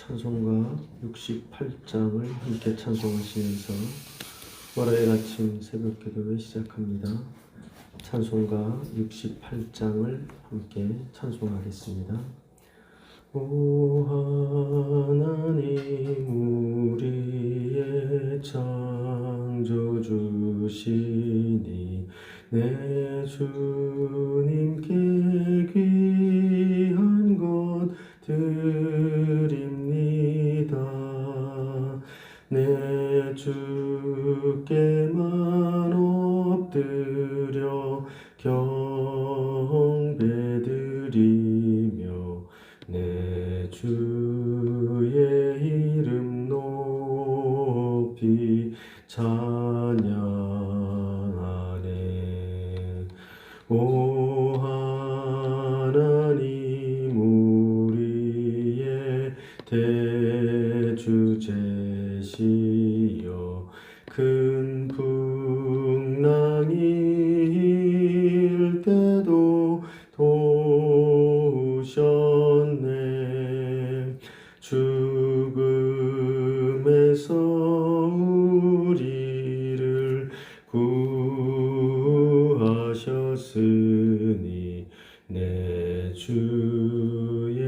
찬송가 68장을 함께 찬송하시면서 월요일 아침 새벽 기도회 시작합니다. 찬송가 68장을 함께 찬송하겠습니다. 오 하나님 우리의 창조주시니 내 주님께 귀한 것 드립니다. 내 주께만 엎드려 경배드리며 내 주의 이름 높이 찬양하네. 오 하나님 우리의 대주제시여 큰 풍랑이 일 때도 도우셨네. 죽음에서 우리를 구하셨으니 내 주의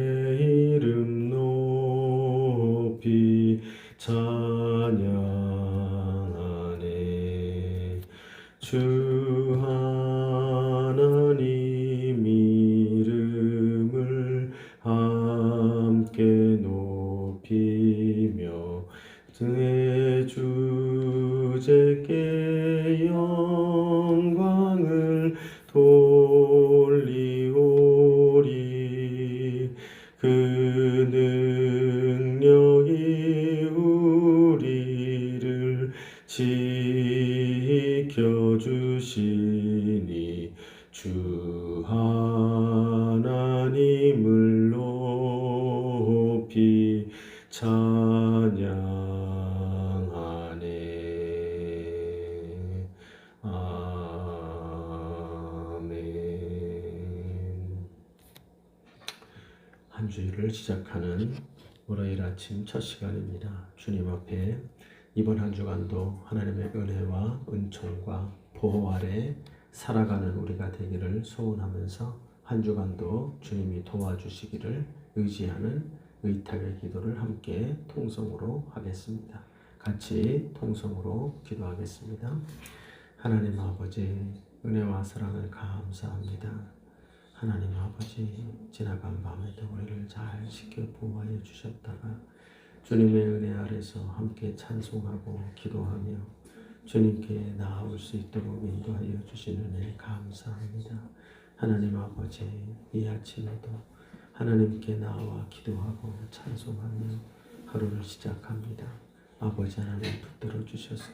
이름 높이 찬양하네. 주 하나님 이름을 함께 높이며 내 주제께 영광을 돌리오리. 그 능력이 우리를 지켜주시니 주 하나님을 높이 찬양하네. 아멘. 한 주일을 시작하는 월요일 아침 첫 시간입니다. 주님 앞에 이번 한 주간도 하나님의 은혜와 은총과 보호 아래 살아가는 우리가 되기를 소원하면서 한 주간도 주님이 도와주시기를 의지하는 의탁의 기도를 함께 통성으로 하겠습니다. 같이 통성으로 기도하겠습니다. 하나님 아버지, 은혜와 사랑을 감사합니다. 하나님 아버지, 지나간 밤에도 우리를 잘 지켜 보호하여 주셨다가 주님의 은혜 아래서 함께 찬송하고 기도하며 주님께 나아올 수 있도록 인도하여 주시는 은혜 감사합니다. 하나님 아버지, 이 아침에도 하나님께 나와 기도하고 찬송하며 하루를 시작합니다. 아버지 하나님 붙들어 주셔서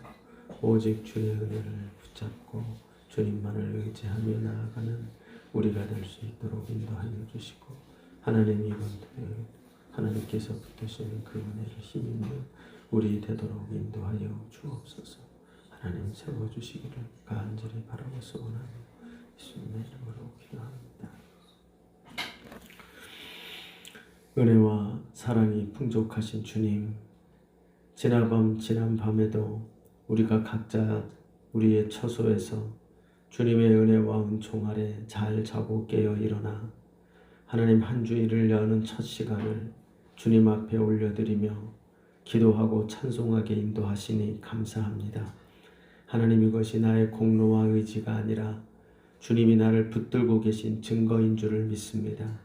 오직 주의 은혜를 붙잡고 주님만을 의지하며 나아가는 우리가 될 수 있도록 인도하여 주시고, 하나님 이번 토요일 하나님께서 붙드시는 그 은혜를 힘입는 우리 되도록 인도하여 주옵소서. 하나님 세워주시기를 간절히 바라고 소원하며 예수님의 이름으로 기도합니다. 은혜와 사랑이 풍족하신 주님, 지난 밤에도 우리가 각자 우리의 처소에서 주님의 은혜와 은총 아래 잘 자고 깨어 일어나 하나님 한 주일을 여는 첫 시간을 주님 앞에 올려드리며 기도하고 찬송하게 인도하시니 감사합니다. 하나님, 이것이 나의 공로와 의지가 아니라 주님이 나를 붙들고 계신 증거인 줄을 믿습니다.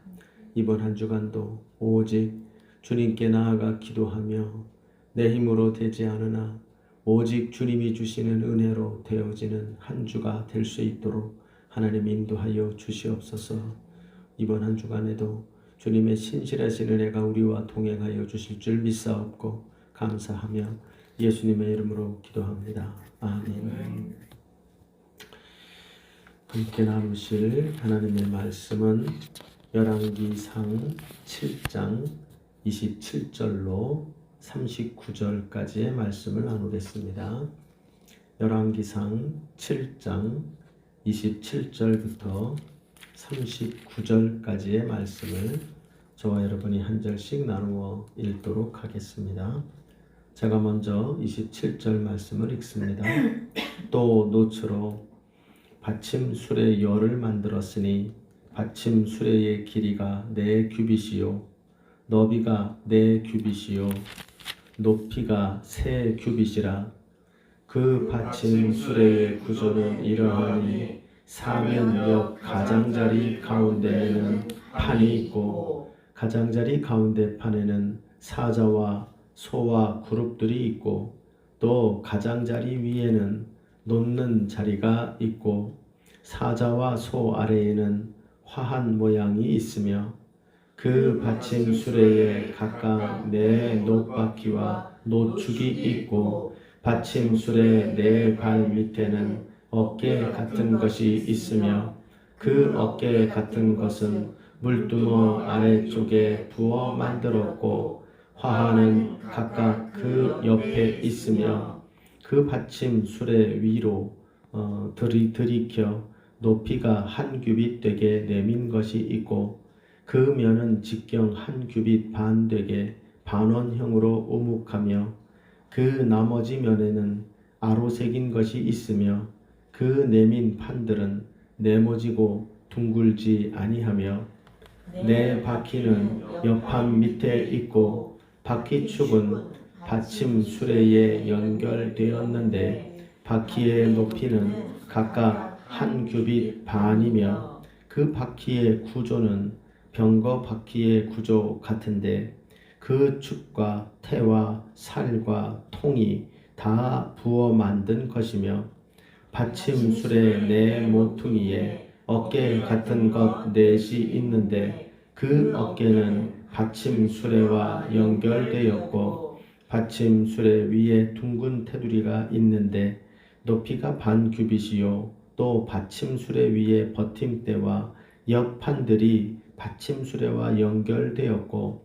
이번 한 주간도 오직 주님께 나아가 기도하며 내 힘으로 되지 않으나 오직 주님이 주시는 은혜로 되어지는 한 주가 될 수 있도록 하나님 인도하여 주시옵소서. 이번 한 주간에도 주님의 신실하신 은혜가 우리와 동행하여 주실 줄 믿사옵고 감사하며 예수님의 이름으로 기도합니다. 아멘. 함께 나누실 하나님의 말씀은 열왕기상 7장 27절로 39절까지의 말씀을 나누겠습니다. 열왕기상 7장 27절부터 39절까지의 말씀을 저와 여러분이 한 절씩 나누어 읽도록 하겠습니다. 제가 먼저 27절 말씀을 읽습니다. 또 노초로 받침 수레 열을 만들었으니 받침 수레의 길이가 4규빗이요 너비가 4규빗이요 높이가 3규빗이라. 그 받침 수레의 구조는 이러하니 사면 옆 가장자리 가운데에는 판이 있고 가장자리 가운데 판에는 사자와 소와 그룹들이 있고 또 가장자리 위에는 놓는 자리가 있고 사자와 소 아래에는 화한 모양이 있으며 그 받침 수레에 각각 4 놋바퀴와 노축이 있고 받침 수레 4발 밑에는 어깨 같은 것이 있으며 그 어깨 같은 것은 물두멍 아래쪽에 부어 만들었고 화하는 각각 그 옆에 있으며 그 받침 수레 위로 들이켜 높이가 1규빗 되게 내민 것이 있고 그 면은 직경 1규빗 반 되게 반원형으로 오묵하며 그 나머지 면에는 아로 새긴 것이 있으며 그 내민 판들은 네모지고 둥글지 아니하며 4바퀴는 옆판 밑에 있고 바퀴축은 받침 수레에 연결되었는데 바퀴의 높이는 각각 1규빗 반이며 그 바퀴의 구조는 병거 바퀴의 구조 같은데 그 축과 태와 살과 통이 다 부어 만든 것이며 받침 수레 4 모퉁이에 어깨 같은 것 4이 있는데 그 어깨는 받침 수레와 연결되었고 받침 수레 위에 둥근 테두리가 있는데 높이가 반 규빗이요 또 받침 수레 위에 버팀대와 옆판들이 받침 수레와 연결되었고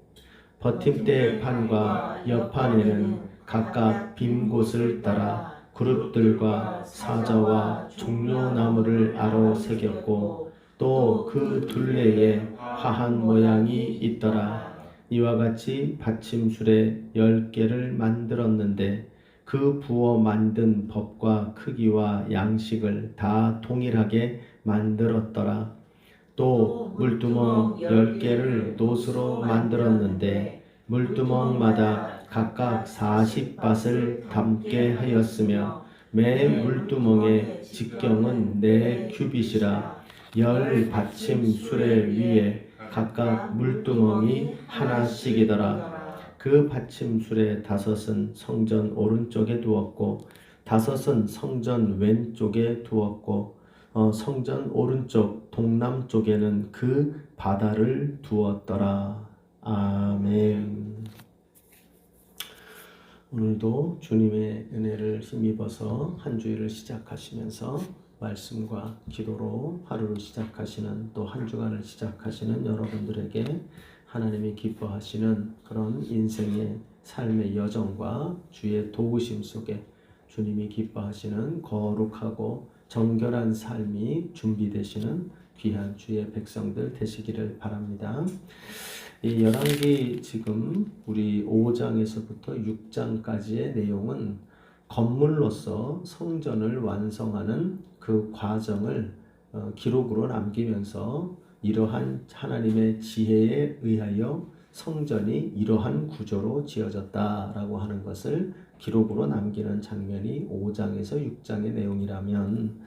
버팀대 판과 옆판에는 각각 빈 곳을 따라 그룹들과 사자와 종려나무를 아로 새겼고 또 그 둘레에 화한 모양이 있더라. 이와 같이 받침술에 10개를 만들었는데 그 부어 만든 법과 크기와 양식을 다 동일하게 만들었더라. 또 물두멍 10개를 놋으로 만들었는데 물두멍마다 각각 40밭을 담게 하였으며 매 물두멍의 직경은 4규빗이라 10 받침 수레 위에 각각 물두멍이 하나씩이더라. 그 받침 수레 5은 성전 오른쪽에 두었고 5은 성전 왼쪽에 두었고 성전 오른쪽 동남쪽에는 그 바다를 두었더라. 아멘. 오늘도 주님의 은혜를 힘입어서 한 주일을 시작하시면서 말씀과 기도로 하루를 시작하시는 또 한 주간을 시작하시는 여러분들에게 하나님이 기뻐하시는 그런 인생의 삶의 여정과 주의 도우심 속에 주님이 기뻐하시는 거룩하고 정결한 삶이 준비되시는 귀한 주의 백성들 되시기를 바랍니다. 이 열왕기 지금 우리 5장에서부터 6장까지의 내용은 건물로서 성전을 완성하는 그 과정을 기록으로 남기면서 이러한 하나님의 지혜에 의하여 성전이 이러한 구조로 지어졌다라고 하는 것을 기록으로 남기는 장면이 5장에서 6장의 내용이라면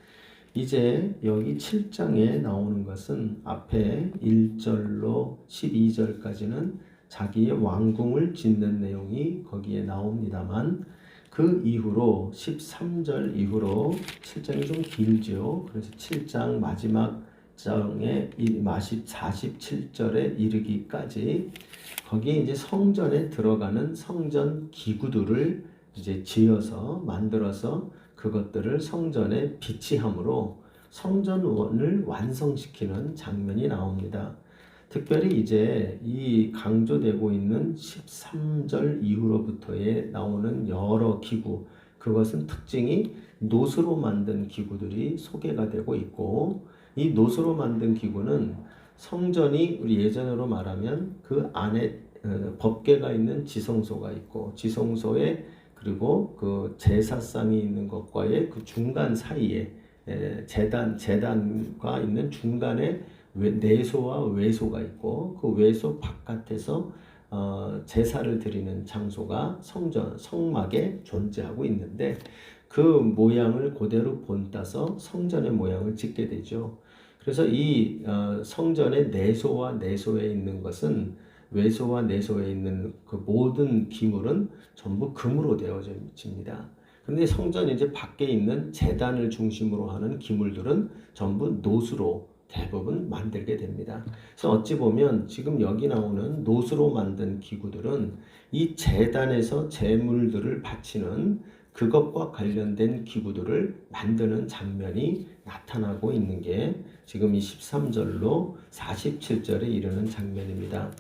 이제 여기 7장에 나오는 것은 앞에 1절로 12절까지는 자기의 왕궁을 짓는 내용이 거기에 나옵니다만 그 이후로 13절 이후로 7장이 좀 길죠. 그래서 7장 마지막 장의 47절에 이르기까지 거기에 이제 성전에 들어가는 성전 기구들을 이제 지어서 만들어서 그것들을 성전에 비치함으로 성전원을 완성시키는 장면이 나옵니다. 특별히 이제 이 강조되고 있는 13절 이후로부터에 나오는 여러 기구, 그것은 특징이 놋으로 만든 기구들이 소개가 되고 있고 이 놋으로 만든 기구는 성전이 우리 예전으로 말하면 그 안에 법궤가 있는 지성소가 있고 지성소에 그리고 그 제사상이 있는 것과의 그 중간 사이에 제단과 있는 중간에 내소와 외소가 있고 그 외소 바깥에서 제사를 드리는 장소가 성전, 성막에 존재하고 있는데 그 모양을 그대로 본따서 성전의 모양을 짓게 되죠. 그래서 이 성전의 내소와 내소에 있는 것은 외소와 내소에 있는 그 모든 기물은 전부 금으로 되어집니다. 그런데 성전 이제 밖에 있는 제단을 중심으로 하는 기물들은 전부 노수로 대부분 만들게 됩니다. 그래서 어찌 보면 지금 여기 나오는 노수로 만든 기구들은 이 제단에서 제물들을 바치는 그것과 관련된 기구들을 만드는 장면이 나타나고 있는 게 지금 이 13절로 47절에 이르는 장면입니다.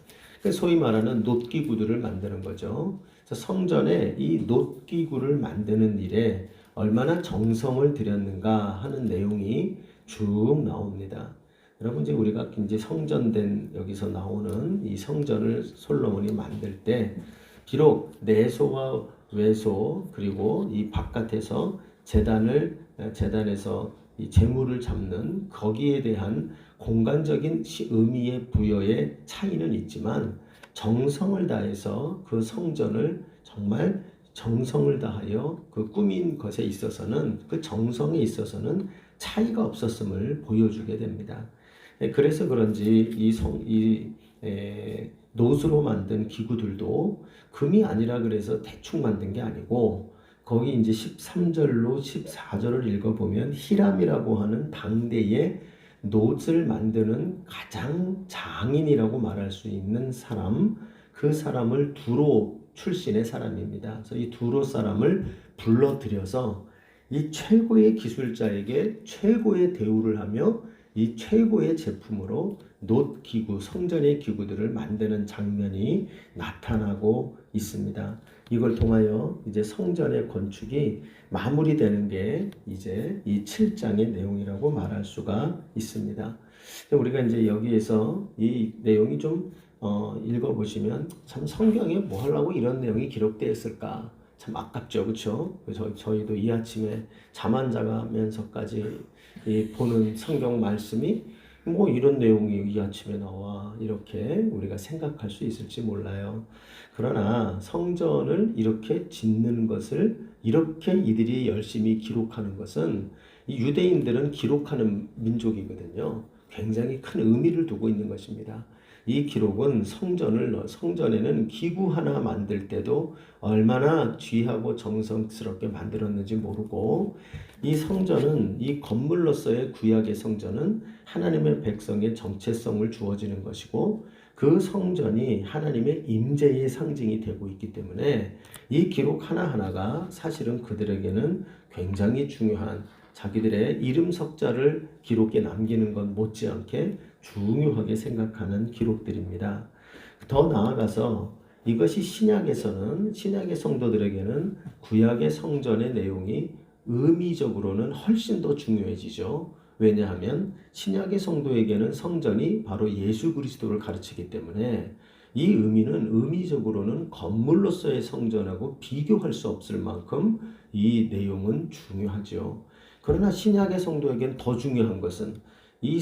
소위 말하는 놋기구들을 만드는 거죠. 성전에 이 놋기구를 만드는 일에 얼마나 정성을 들였는가 하는 내용이 쭉 나옵니다. 여러분 이제 우리가 이제 성전된 여기서 나오는 이 성전을 솔로몬이 만들 때 비록 내소와 외소 그리고 이 바깥에서 제단에서 이 제물을 잡는 거기에 대한 공간적인 의미의 부여의 차이는 있지만 정성을 다해서 그 성전을 정말 정성을 다하여 그 꾸민 것에 있어서는 그 정성에 있어서는 차이가 없었음을 보여주게 됩니다. 그래서 그런지 노수로 만든 기구들도 금이 아니라 그래서 대충 만든 게 아니고 거기 이제 13절로 14절을 읽어보면 히람이라고 하는 당대의 놋을 만드는 가장 장인이라고 말할 수 있는 사람, 그 사람을 두로 출신의 사람입니다. 그래서 이 두로 사람을 불러들여서 이 최고의 기술자에게 최고의 대우를 하며 이 최고의 제품으로 놋 기구, 성전의 기구들을 만드는 장면이 나타나고 있습니다. 이걸 통하여 이제 성전의 건축이 마무리되는 게 이제 이 7장의 내용이라고 말할 수가 있습니다. 우리가 이제 여기에서 이 내용이 좀 읽어보시면 참 성경에 뭐 하려고 이런 내용이 기록되어 있을까? 참 아깝죠, 그렇죠? 저희도 이 아침에 잠 안 자면서까지 보는 성경 말씀이 뭐 이런 내용이 이 아침에 나와 이렇게 우리가 생각할 수 있을지 몰라요. 그러나 성전을 이렇게 짓는 것을 이렇게 이들이 열심히 기록하는 것은 이 유대인들은 기록하는 민족이거든요. 굉장히 큰 의미를 두고 있는 것입니다. 이 기록은 성전에는 기구 하나 만들 때도 얼마나 귀하고 정성스럽게 만들었는지 모르고 이 성전은 이 건물로서의 구약의 성전은 하나님의 백성의 정체성을 주어지는 것이고 그 성전이 하나님의 임재의 상징이 되고 있기 때문에 이 기록 하나하나가 사실은 그들에게는 굉장히 중요한 자기들의 이름 석자를 기록에 남기는 것 못지않게 중요하게 생각하는 기록들입니다. 더 나아가서 이것이 신약의 성도들에게는 구약의 성전의 내용이 의미적으로는 훨씬 더 중요해지죠. 왜냐하면 신약의 성도에게는 성전이 바로 예수 그리스도를 가르치기 때문에 이 의미는 의미적으로는 건물로서의 성전하고 비교할 수 없을 만큼 이 내용은 중요하죠. 그러나 신약의 성도에게는 더 중요한 것은 이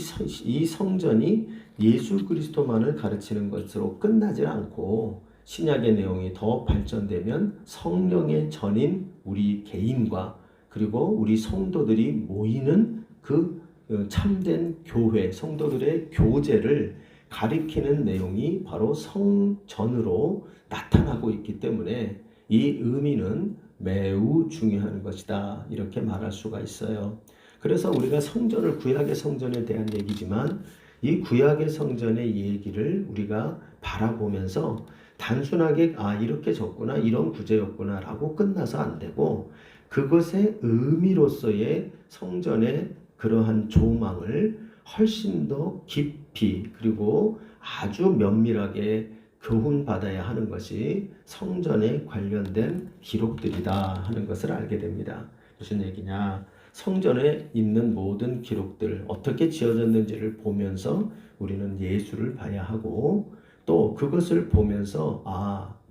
성전이 예수 그리스도만을 가르치는 것으로 끝나지 않고 신약의 내용이 더 발전되면 성령의 전인 우리 개인과 그리고 우리 성도들이 모이는 그 참된 교회, 성도들의 교제를 가리키는 내용이 바로 성전으로 나타나고 있기 때문에 이 의미는 매우 중요한 것이다. 이렇게 말할 수가 있어요. 그래서 우리가 성전을 구약의 성전에 대한 얘기지만 이 구약의 성전의 얘기를 우리가 바라보면서 단순하게 이렇게 졌구나 이런 구제였구나 라고 끝나서 안 되고 그것의 의미로서의 성전의 그러한 조망을 훨씬 더 깊이 그리고 아주 면밀하게 교훈받아야 하는 것이 성전에 관련된 기록들이다 하는 것을 알게 됩니다. 무슨 얘기냐? 성전에 있는 모든 기록들 어떻게 지어졌는지를 보면서 우리는 예수를 봐야 하고 또 그것을 보면서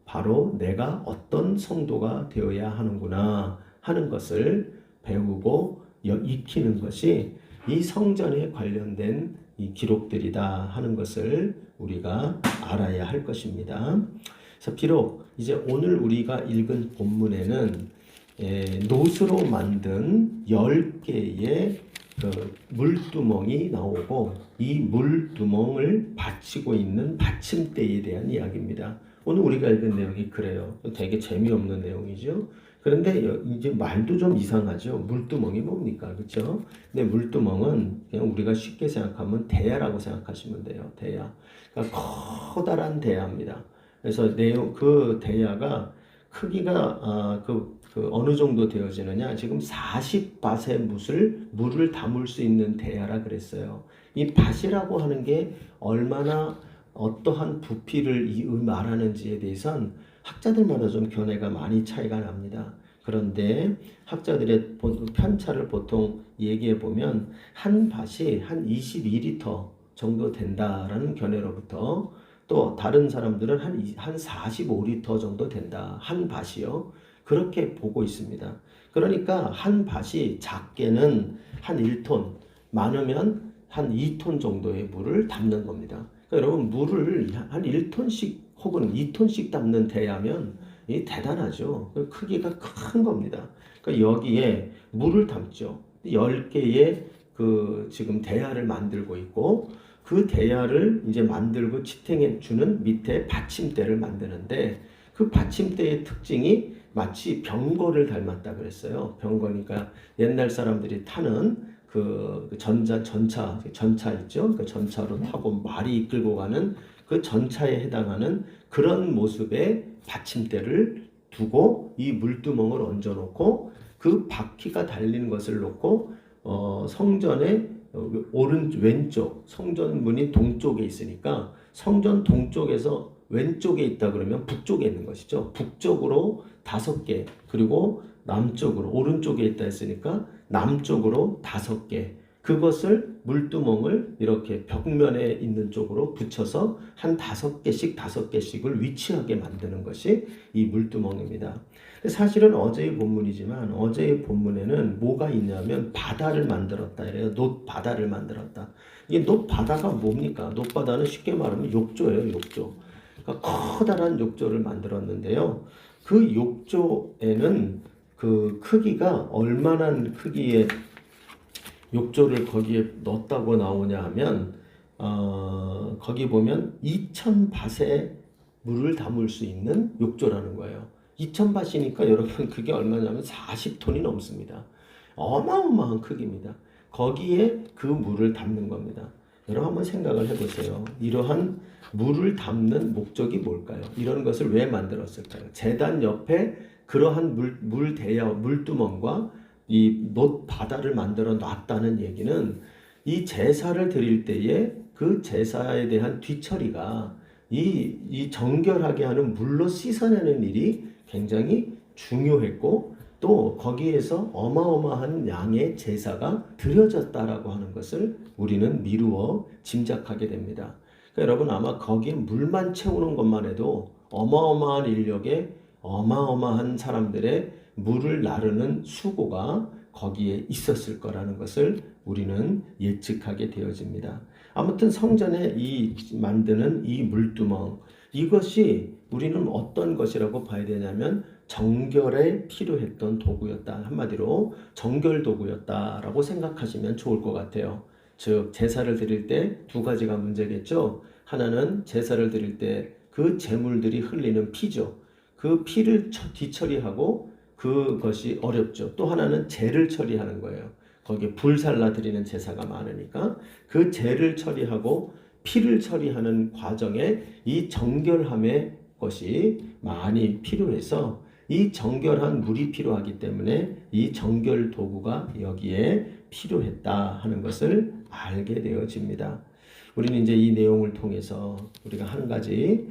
바로 내가 어떤 성도가 되어야 하는구나 하는 것을 배우고 익히는 것이 이 성전에 관련된 이 기록들이다 하는 것을 우리가 알아야 할 것입니다. 그래서 비록 이제 오늘 우리가 읽은 본문에는 놋으로 만든 10개의 그 물두멍이 나오고 이 물두멍을 받치고 있는 받침대에 대한 이야기입니다. 오늘 우리가 읽은 내용이 그래요. 되게 재미없는 내용이죠. 그런데 이제 말도 좀 이상하죠. 물두멍이 뭡니까? 그렇죠? 근데 물두멍은 그냥 우리가 쉽게 생각하면 대야라고 생각하시면 돼요. 대야. 그러니까 커다란 대야입니다. 그래서 그 대야가 크기가 어느 정도 되어지느냐? 지금 40밭의 물을 담을 수 있는 대야라 그랬어요. 이 밭이라고 하는 게 얼마나 어떠한 부피를 말하는지에 대해서는 학자들마다 좀 견해가 많이 차이가 납니다. 그런데 학자들의 편차를 보통 얘기해 보면 한 밭이 한 22리터 정도 된다라는 견해로부터 또 다른 사람들은 한 45리터 정도 된다. 한 밭이요. 그렇게 보고 있습니다. 그러니까 한 밭이 작게는 한 1톤, 많으면 한 2톤 정도의 물을 담는 겁니다. 그러니까 여러분 물을 한 1톤씩 혹은 2톤씩 담는 대야면 이 대단하죠. 크기가 큰 겁니다. 그러니까 여기에 물을 담죠. 10개의 지금 대야를 만들고 있고 그 대야를 이제 만들고 지탱해 주는 밑에 받침대를 만드는데 그 받침대의 특징이 마치 병거를 닮았다 그랬어요. 병거니까 옛날 사람들이 타는 전차 있죠. 그 전차로 타고 말이 이끌고 가는 그 전차에 해당하는 그런 모습의 받침대를 두고 이 물두멍을 얹어놓고 그 바퀴가 달린 것을 놓고 성전의 왼쪽 성전 문이 동쪽에 있으니까 성전 동쪽에서 왼쪽에 있다 그러면 북쪽에 있는 것이죠. 북쪽으로 5개 그리고 남쪽으로 오른쪽에 있다 했으니까 남쪽으로 5개 그것을 물두멍을 이렇게 벽면에 있는 쪽으로 붙여서 한 5개씩을 위치하게 만드는 것이 이 물두멍입니다. 사실은 어제의 본문이지만 어제의 본문에는 뭐가 있냐면 바다를 만들었다 이래요. 놋바다를 만들었다. 이게 놋바다가 뭡니까? 놋바다는 쉽게 말하면 욕조예요. 욕조. 그러니까 커다란 욕조를 만들었는데요. 그 욕조에는 그 크기가 얼마나 크기의 욕조를 거기에 넣었다고 나오냐 하면 거기 보면 2000밭의 물을 담을 수 있는 욕조라는 거예요. 2000밭이니까 여러분 그게 얼마냐면 40톤이 넘습니다. 어마어마한 크기입니다. 거기에 그 물을 담는 겁니다. 여러분 한번 생각을 해보세요. 이러한 물을 담는 목적이 뭘까요? 이런 것을 왜 만들었을까요? 제단 옆에 그러한 물두멍과 이 놋바다를 만들어 놨다는 얘기는 이 제사를 드릴 때에 그 제사에 대한 뒤처리가 이 정결하게 하는 물로 씻어내는 일이 굉장히 중요했고 또 거기에서 어마어마한 양의 제사가 드려졌다라고 하는 것을 우리는 미루어 짐작하게 됩니다. 그러니까 여러분 아마 거기에 물만 채우는 것만 해도 어마어마한 인력에 어마어마한 사람들의 물을 나르는 수고가 거기에 있었을 거라는 것을 우리는 예측하게 되어집니다. 아무튼 성전에 만드는 이 물두멍 이것이 우리는 어떤 것이라고 봐야 되냐면 정결에 필요했던 도구였다. 한마디로 정결 도구였다라고 생각하시면 좋을 것 같아요. 즉 제사를 드릴 때 2가지가 문제겠죠. 하나는 제사를 드릴 때 그 제물들이 흘리는 피죠. 그 피를 뒤처리하고 그것이 어렵죠. 또 하나는 재를 처리하는 거예요. 거기에 불살라 드리는 제사가 많으니까 그 재를 처리하고 피를 처리하는 과정에 이 정결함의 것이 많이 필요해서 이 정결한 물이 필요하기 때문에 이 정결 도구가 여기에 필요했다 하는 것을 알게 되어집니다. 우리는 이제 이 내용을 통해서 우리가 한 가지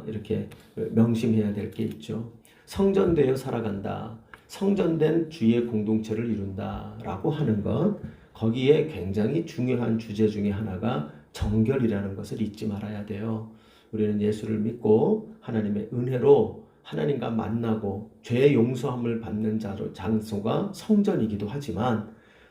이렇게 명심해야 될 게 있죠. 성전되어 살아간다. 성전된 주의 공동체를 이룬다라고 하는 것, 거기에 굉장히 중요한 주제 중에 하나가 정결이라는 것을 잊지 말아야 돼요. 우리는 예수를 믿고 하나님의 은혜로 하나님과 만나고 죄의 용서함을 받는 장소가 성전이기도 하지만,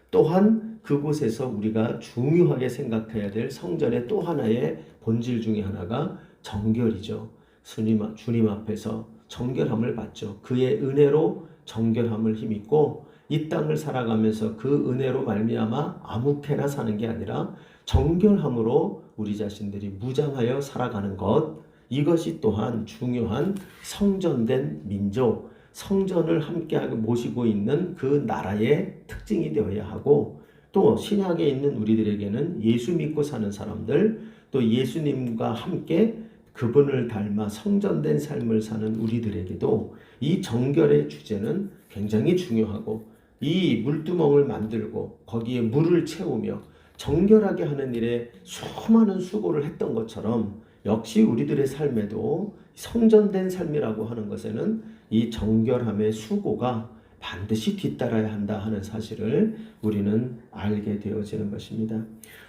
또한 그곳에서 우리가 중요하게 생각해야 될 성전의 또 하나의 본질 중에 하나가 정결이죠. 주님 앞에서 정결함을 받죠. 그의 은혜로 정결함을 힘입고 이 땅을 살아가면서 그 은혜로 말미암아 아무렇게나 사는 게 아니라 정결함으로 우리 자신들이 무장하여 살아가는 것, 이것이 또한 중요한 성전된 민족, 성전을 함께하게 모시고 있는 그 나라의 특징이 되어야 하고, 또 신약에 있는 우리들에게는 예수 믿고 사는 사람들, 또 예수님과 함께 그분을 닮아 성전된 삶을 사는 우리들에게도 이 정결의 주제는 굉장히 중요하고, 이 물두멍을 만들고 거기에 물을 채우며 정결하게 하는 일에 수많은 수고를 했던 것처럼, 역시 우리들의 삶에도 성전된 삶이라고 하는 것에는 이 정결함의 수고가 반드시 뒤따라야 한다 하는 사실을 우리는 알게 되어지는 것입니다.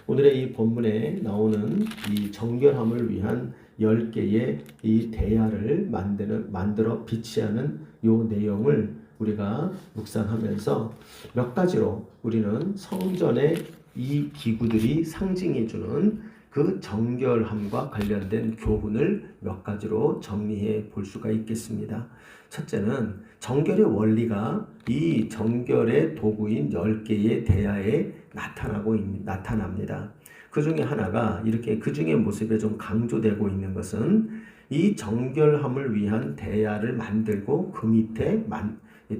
오늘의 이 본문에 나오는 이 정결함을 위한 10개의 이 대야를 만들어 비치하는 이 내용을 우리가 묵상하면서 몇 가지로 우리는 성전의 이 기구들이 상징해 주는 그 정결함과 관련된 교훈을 몇 가지로 정리해 볼 수가 있겠습니다. 첫째는 정결의 원리가 이 정결의 도구인 10개의 대야에 나타납니다. 그 중에 하나가 이렇게 그 중에 모습에 좀 강조되고 있는 것은 이 정결함을 위한 대야를 만들고 그 밑에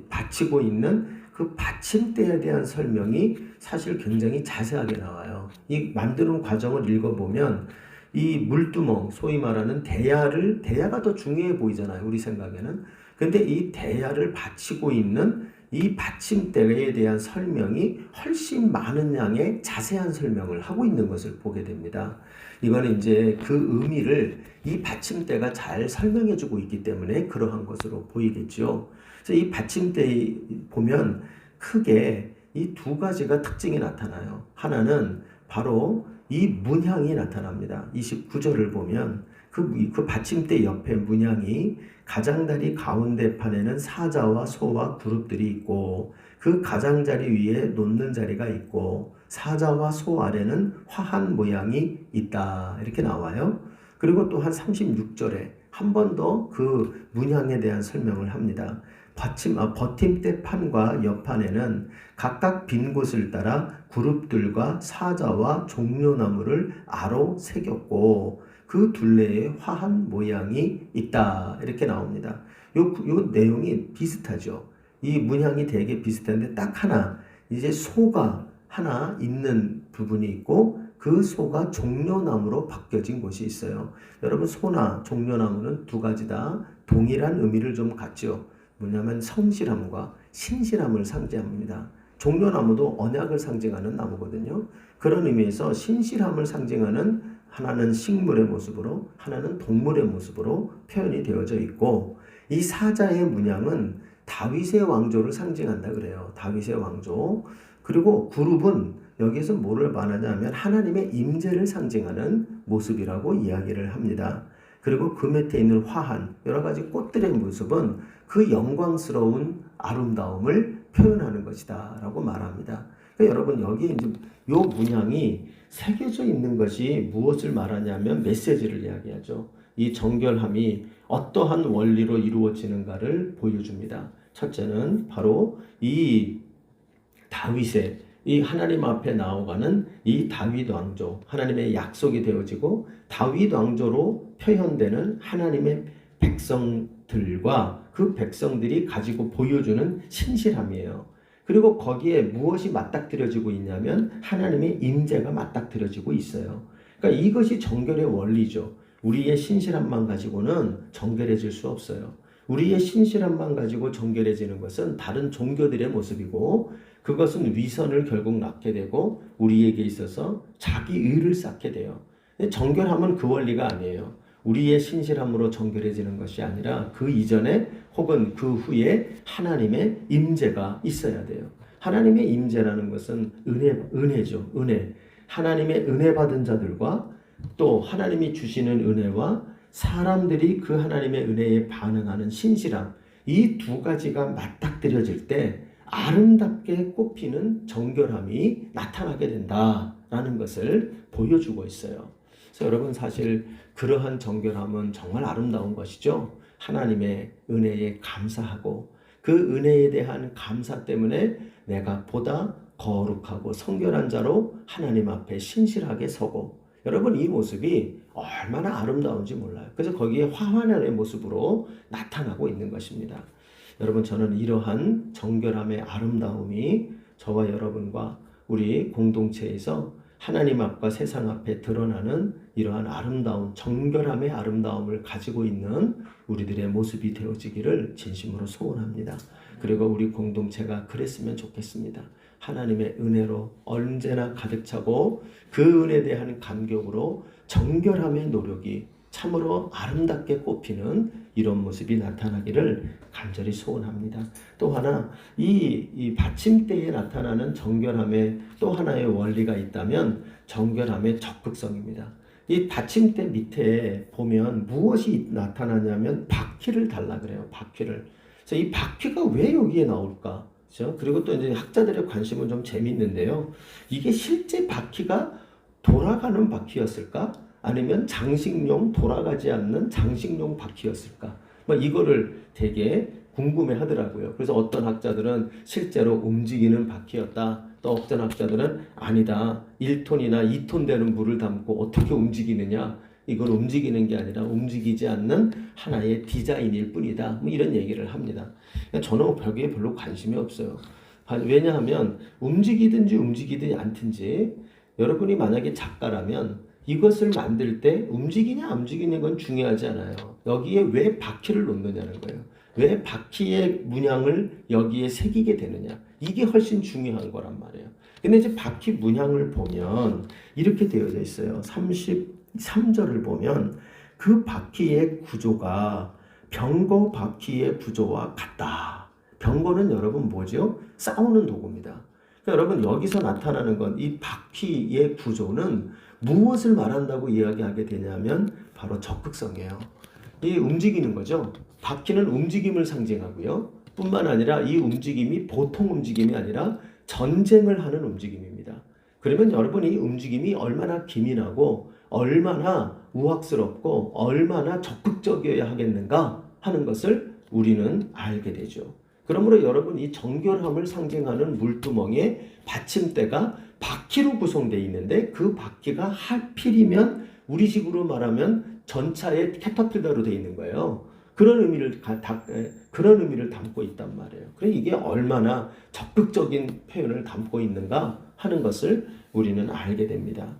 받치고 있는 그 받침대에 대한 설명이 사실 굉장히 자세하게 나와요. 이 만드는 과정을 읽어보면 이 물두멍, 소위 말하는 대야가 더 중요해 보이잖아요, 우리 생각에는. 근데 이 대야를 받치고 있는 이 받침대에 대한 설명이 훨씬 많은 양의 자세한 설명을 하고 있는 것을 보게 됩니다. 이거는 이제 그 의미를 이 받침대가 잘 설명해주고 있기 때문에 그러한 것으로 보이겠죠. 그래서 이 받침대에 보면 크게 이 두 가지가 특징이 나타나요. 하나는 바로 이 문양이 나타납니다. 29절을 보면 그 받침대 옆에 문양이 가장자리 가운데 판에는 사자와 소와 그룹들이 있고, 그 가장자리 위에 놓는 자리가 있고, 사자와 소 아래는 화한 모양이 있다, 이렇게 나와요. 그리고 또 한 36절에 한 번 더 그 문양에 대한 설명을 합니다. 버팀대 판과 옆판에는 각각 빈 곳을 따라 그룹들과 사자와 종려나무를 아로 새겼고, 그 둘레에 화한 모양이 있다, 이렇게 나옵니다. 요 내용이 비슷하죠. 이 문양이 되게 비슷한데 딱 하나, 이제 소가 하나 있는 부분이 있고, 그 소가 종려나무로 바뀌어진 곳이 있어요. 여러분, 소나 종려나무는 두 가지 다 동일한 의미를 좀 갖죠. 뭐냐면 성실함과 신실함을 상징합니다. 종려나무도 언약을 상징하는 나무거든요. 그런 의미에서 신실함을 상징하는, 하나는 식물의 모습으로, 하나는 동물의 모습으로 표현이 되어져 있고, 이 사자의 문양은 다윗의 왕조를 상징한다 그래요. 다윗의 왕조. 그리고 그룹은 여기서 뭐를 말하냐면 하나님의 임재를 상징하는 모습이라고 이야기를 합니다. 그리고 그 밑에 있는 화한, 여러 가지 꽃들의 모습은 그 영광스러운 아름다움을 표현하는 것이다 라고 말합니다. 그러니까 여러분, 여기에 이제 요 문양이 새겨져 있는 것이 무엇을 말하냐면 메시지를 이야기하죠. 이 정결함이 어떠한 원리로 이루어지는가를 보여줍니다. 첫째는 바로 이 다윗의 이 하나님 앞에 나아가는 이 다윗 왕조, 하나님의 약속이 되어지고 다윗 왕조로 표현되는 하나님의 백성들과 그 백성들이 가지고 보여주는 신실함이에요. 그리고 거기에 무엇이 맞닥뜨려지고 있냐면 하나님의 임재가 맞닥뜨려지고 있어요. 그러니까 이것이 정결의 원리죠. 우리의 신실함만 가지고는 정결해질 수 없어요. 우리의 신실함만 가지고 정결해지는 것은 다른 종교들의 모습이고, 그것은 위선을 결국 낳게 되고 우리에게 있어서 자기 의를 쌓게 돼요. 정결함은 그 원리가 아니에요. 우리의 신실함으로 정결해지는 것이 아니라 그 이전에 혹은 그 후에 하나님의 임재가 있어야 돼요. 하나님의 임재라는 것은 은혜죠. 은혜. 하나님의 은혜 받은 자들과 또 하나님이 주시는 은혜와 사람들이 그 하나님의 은혜에 반응하는 신실함, 이 두 가지가 맞닥뜨려질 때 아름답게 꽃피는 정결함이 나타나게 된다라는 것을 보여주고 있어요. 그래서 여러분, 사실 그러한 정결함은 정말 아름다운 것이죠. 하나님의 은혜에 감사하고 그 은혜에 대한 감사 때문에 내가 보다 거룩하고 성결한 자로 하나님 앞에 신실하게 서고, 여러분, 이 모습이 얼마나 아름다운지 몰라요. 그래서 거기에 화환의 모습으로 나타나고 있는 것입니다. 여러분, 저는 이러한 정결함의 아름다움이 저와 여러분과 우리 공동체에서 하나님 앞과 세상 앞에 드러나는 이러한 아름다운 정결함의 아름다움을 가지고 있는 우리들의 모습이 되어지기를 진심으로 소원합니다. 그리고 우리 공동체가 그랬으면 좋겠습니다. 하나님의 은혜로 언제나 가득 차고 그 은혜에 대한 감격으로 정결함의 노력이 참으로 아름답게 꽃피는 이런 모습이 나타나기를 간절히 소원합니다. 또 하나, 이 받침대에 나타나는 정결함의 또 하나의 원리가 있다면 정결함의 적극성입니다. 이 받침대 밑에 보면 무엇이 나타나냐면 바퀴를 달라 그래요. 바퀴를. 그래서 이 바퀴가 왜 여기에 나올까? 그렇죠? 그리고 또 이제 학자들의 관심은 좀 재밌는데요. 이게 실제 바퀴가 돌아가는 바퀴였을까? 아니면 장식용, 돌아가지 않는 장식용 바퀴였을까? 이거를 되게 궁금해 하더라고요. 그래서 어떤 학자들은 실제로 움직이는 바퀴였다. 또 어떤 학자들은 아니다. 1톤이나 2톤 되는 물을 담고 어떻게 움직이느냐? 이걸 움직이는 게 아니라 움직이지 않는 하나의 디자인일 뿐이다. 이런 얘기를 합니다. 저는 벽에 별로 관심이 없어요. 왜냐하면 움직이든지 움직이지 않든지 여러분이 만약에 작가라면 이것을 만들 때 움직이냐 안 움직이는 건 중요하지 않아요. 여기에 왜 바퀴를 놓느냐는 거예요. 왜 바퀴의 문양을 여기에 새기게 되느냐. 이게 훨씬 중요한 거란 말이에요. 근데 이제 바퀴 문양을 보면 이렇게 되어져 있어요. 33절을 보면 그 바퀴의 구조가 병거 바퀴의 구조와 같다. 병거는 여러분 뭐죠? 싸우는 도구입니다. 그러니까 여러분, 여기서 나타나는 건 이 바퀴의 구조는 무엇을 말한다고 이야기하게 되냐면 바로 적극성이에요. 이 움직이는 거죠. 바퀴는 움직임을 상징하고요. 뿐만 아니라 이 움직임이 보통 움직임이 아니라 전쟁을 하는 움직임입니다. 그러면 여러분, 이 움직임이 얼마나 기민하고 얼마나 우악스럽고 얼마나 적극적이어야 하겠는가 하는 것을 우리는 알게 되죠. 그러므로 여러분, 이 정결함을 상징하는 물두멍에 받침대가 바퀴로 구성되어 있는데 그 바퀴가 하필이면 우리식으로 말하면 전차의 캐터필러로 되어 있는 거예요. 그런 의미를 담고 있단 말이에요. 그래서 이게 얼마나 적극적인 표현을 담고 있는가 하는 것을 우리는 알게 됩니다.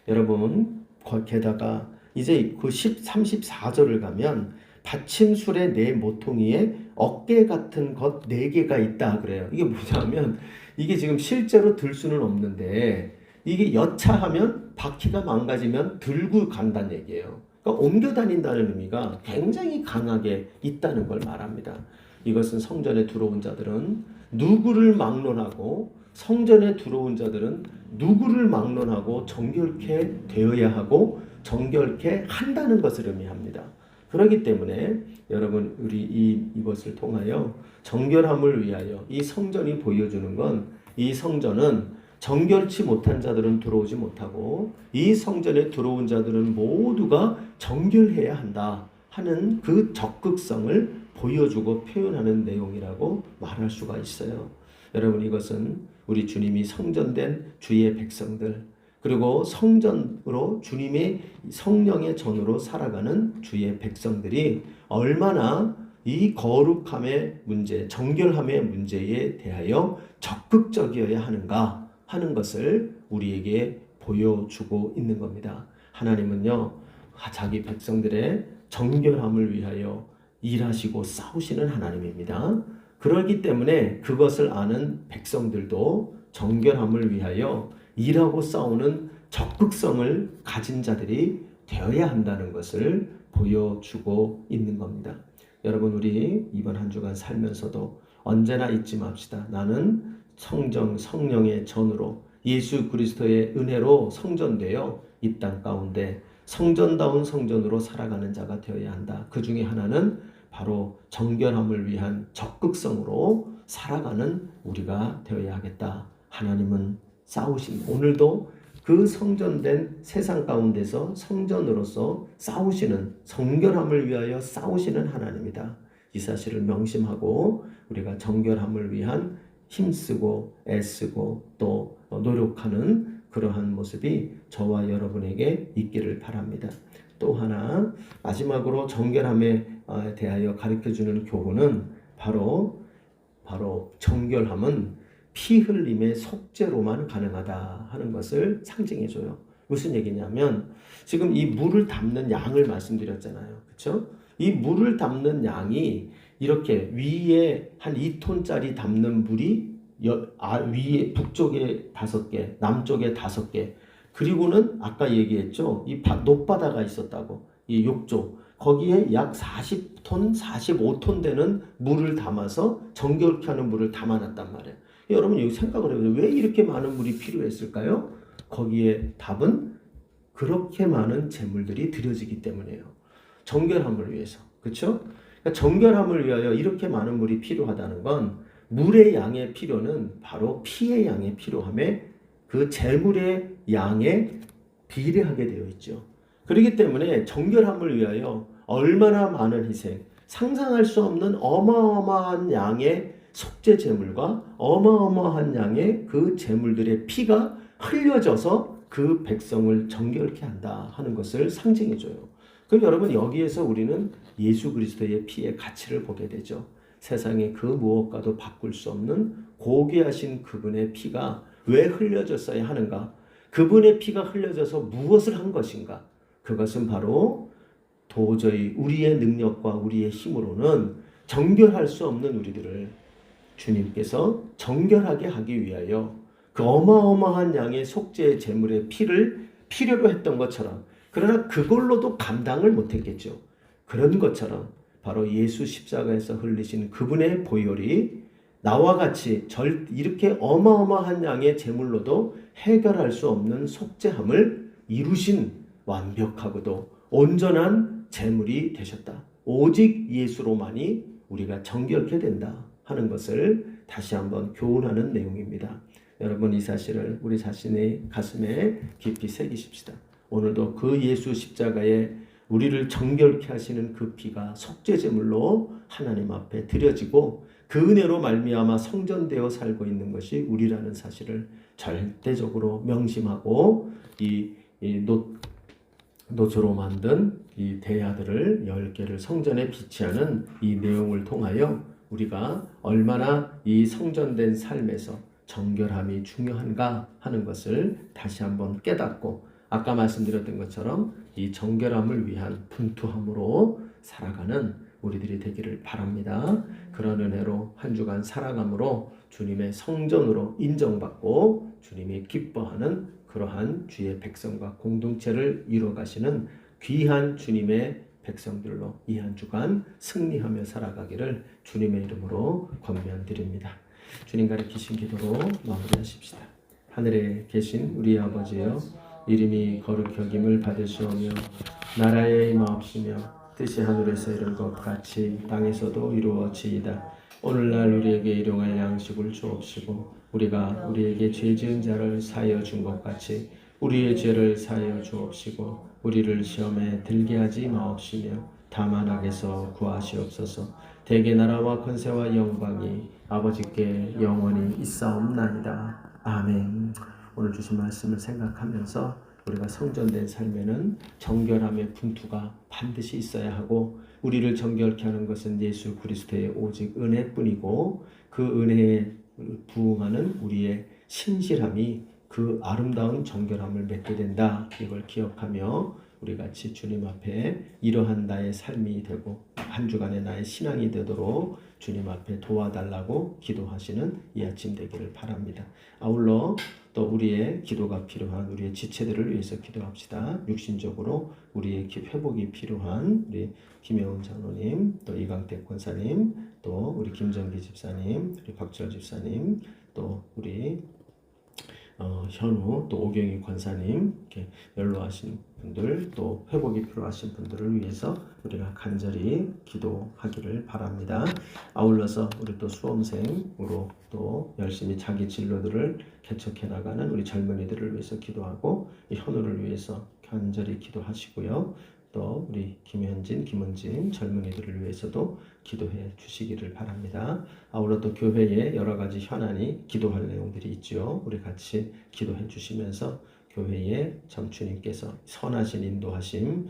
여러분, 게다가 이제 그 34절을 가면 받침술의 네 모퉁이에 어깨 같은 것 4개가 있다 그래요. 이게 뭐냐면 이게 지금 실제로 들 수는 없는데 이게 여차하면 바퀴가 망가지면 들고 간다는 얘기예요. 그러니까 옮겨 다닌다는 의미가 굉장히 강하게 있다는 걸 말합니다. 이것은 성전에 들어온 자들은 누구를 막론하고 성전에 들어온 자들은 누구를 막론하고 정결케 되어야 하고 정결케 한다는 것을 의미합니다. 그렇기 때문에 여러분, 우리 이것을 통하여 정결함을 위하여 이 성전이 보여주는 건, 이 성전은 정결치 못한 자들은 들어오지 못하고 이 성전에 들어온 자들은 모두가 정결해야 한다 하는 그 적극성을 보여주고 표현하는 내용이라고 말할 수가 있어요. 여러분, 이것은 우리 주님이 성전된 주의 백성들, 그리고 성전으로 주님의 성령의 전으로 살아가는 주의 백성들이 얼마나 이 거룩함의 문제, 정결함의 문제에 대하여 적극적이어야 하는가 하는 것을 우리에게 보여주고 있는 겁니다. 하나님은요, 자기 백성들의 정결함을 위하여 일하시고 싸우시는 하나님입니다. 그렇기 때문에 그것을 아는 백성들도 정결함을 위하여 일하고 싸우는 적극성을 가진 자들이 되어야 한다는 것을 보여주고 있는 겁니다. 여러분, 우리 이번 한 주간 살면서도 언제나 잊지 맙시다. 나는 성령의 전으로 예수 그리스도의 은혜로 성전되어 이 땅 가운데 성전다운 성전으로 살아가는 자가 되어야 한다. 그 중에 하나는 바로 정결함을 위한 적극성으로 살아가는 우리가 되어야 하겠다. 하나님은 오늘도 그 성전된 세상 가운데서 성전으로서 싸우시는, 정결함을 위하여 싸우시는 하나님이다. 이 사실을 명심하고 우리가 정결함을 위한 힘쓰고 애쓰고 또 노력하는 그러한 모습이 저와 여러분에게 있기를 바랍니다. 또 하나 마지막으로 정결함에 대하여 가르쳐주는 교훈은 바로 정결함은 피 흘림의 속죄로만 가능하다 하는 것을 상징해줘요. 무슨 얘기냐면 지금 이 물을 담는 양을 말씀드렸잖아요. 그렇죠? 이 물을 담는 양이 이렇게 위에 한 2톤짜리 담는 물이 위에 북쪽에 5개, 남쪽에 5개, 그리고는 아까 얘기했죠. 이 높바다가 있었다고. 이 욕조. 거기에 약 40톤, 45톤 되는 물을 담아서 정결케 하는 물을 담아놨단 말이에요. 여러분 여기 생각을 해보세요. 왜 이렇게 많은 물이 필요했을까요? 거기에 답은 그렇게 많은 제물들이 드려지기 때문이에요. 정결함을 위해서. 그렇죠? 그러니까 정결함을 위하여 이렇게 많은 물이 필요하다는 건 물의 양의 필요는 바로 피의 양의 필요함에 그 제물의 양에 비례하게 되어 있죠. 그렇기 때문에 정결함을 위하여 얼마나 많은 희생, 상상할 수 없는 어마어마한 양의 속죄 제물과 어마어마한 양의 그 제물들의 피가 흘려져서 그 백성을 정결케 한다 하는 것을 상징해줘요. 그럼 여러분 여기에서 우리는 예수 그리스도의 피의 가치를 보게 되죠. 세상의 그 무엇과도 바꿀 수 없는 고귀하신 그분의 피가 왜 흘려졌어야 하는가? 그분의 피가 흘려져서 무엇을 한 것인가? 그것은 바로 도저히 우리의 능력과 우리의 힘으로는 정결할 수 없는 우리들을 주님께서 정결하게 하기 위하여 그 어마어마한 양의 속죄의 제물의 피를 필요로 했던 것처럼, 그러나 그걸로도 감당을 못했겠죠. 그런 것처럼 바로 예수 십자가에서 흘리신 그분의 보혈이 나와 같이 이렇게 어마어마한 양의 제물로도 해결할 수 없는 속죄함을 이루신 완벽하고도 온전한 제물이 되셨다. 오직 예수로만이 우리가 정결케 된다 하는 것을 다시 한번 교훈하는 내용입니다. 여러분 이 사실을 우리 자신의 가슴에 깊이 새기십시다. 오늘도 그 예수 십자가에 우리를 정결케 하시는 그 피가 속죄제물로 하나님 앞에 드려지고 그 은혜로 말미암아 성전되어 살고 있는 것이 우리라는 사실을 절대적으로 명심하고 이 노조로 만든 이 대야들을 10개를 성전에 비치하는 이 내용을 통하여 우리가 얼마나 이 성전된 삶에서 정결함이 중요한가 하는 것을 다시 한번 깨닫고 아까 말씀드렸던 것처럼 이 정결함을 위한 분투함으로 살아가는 우리들이 되기를 바랍니다. 그런 은혜로 한 주간 살아감으로 주님의 성전으로 인정받고 주님이 기뻐하는 그러한 주의 백성과 공동체를 이루어가시는 귀한 주님의 백성들로 이 한 주간 승리하며 살아가기를 주님의 이름으로 권면드립니다. 주님 가르치신 기도로 마무리하십시다. 하늘에 계신 우리 아버지여, 이름이 거룩히 여김을 받으시오며 나라에 임하옵시며 뜻이 하늘에서 이룬 것 같이 땅에서도 이루어지이다. 오늘날 우리에게 일용할 양식을 주옵시고 우리가 우리에게 죄 지은 자를 사하여 준 것 같이 우리의 죄를 사하여 주옵시고 우리를 시험에 들게 하지 마옵시며 다만 악에서 구하시옵소서. 대개 나라와 권세와 영광이 아버지께 영원히 있사옵나이다. 아멘. 오늘 주신 말씀을 생각하면서 우리가 성전된 삶에는 정결함의 분투가 반드시 있어야 하고 우리를 정결케 하는 것은 예수 그리스도의 오직 은혜뿐이고 그 은혜에 부응하는 우리의 신실함이 그 아름다운 정결함을 맺게 된다. 이걸 기억하며 우리 같이 주님 앞에 이러한 나의 삶이 되고 한 주간의 나의 신앙이 되도록 주님 앞에 도와달라고 기도하시는 이 아침 되기를 바랍니다. 아울러 또 우리의 기도가 필요한 우리의 지체들을 위해서 기도합시다. 육신적으로 우리의 회복이 필요한 우리 김영훈 장로님, 또 이강택 권사님, 또 우리 김정기 집사님, 우리 박철 집사님, 또 우리 현우, 또 오경희 권사님, 이렇게 연로하신 분들, 또 회복이 필요하신 분들을 위해서 우리가 간절히 기도하기를 바랍니다. 아울러서 우리 또 수험생으로 또 열심히 자기 진로들을 개척해 나가는 우리 젊은이들을 위해서 기도하고, 이 현우를 위해서 간절히 기도하시고요. 또 우리 김현진, 김은진 젊은이들을 위해서도 기도해 주시기를 바랍니다. 아울러 또 교회에 여러 가지 현안이 기도할 내용들이 있죠. 우리 같이 기도해 주시면서 교회에 참 주님께서 선하신 인도하심이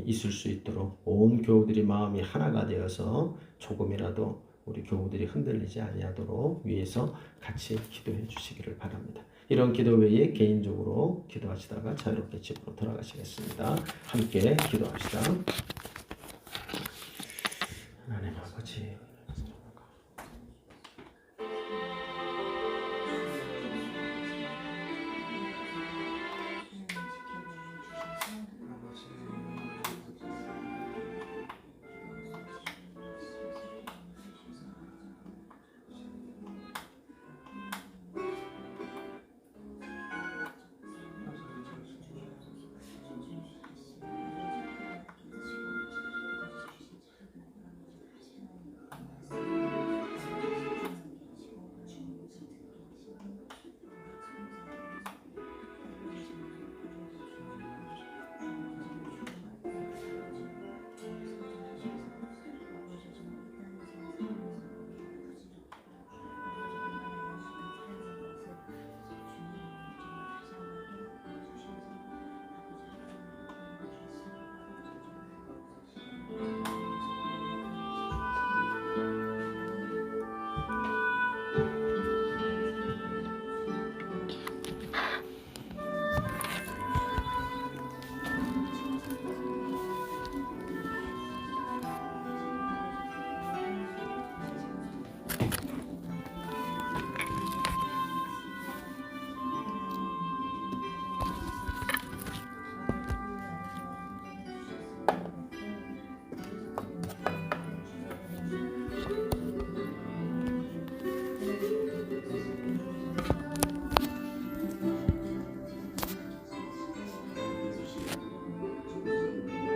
있을 수 있도록 온 교우들이 마음이 하나가 되어서 조금이라도 우리 교우들이 흔들리지 아니하도록 위해서 같이 기도해 주시기를 바랍니다. 이런 기도 외에 개인적으로 기도하시다가 자유롭게 집으로 돌아가시겠습니다. 함께 기도합시다. 하나님 아버지,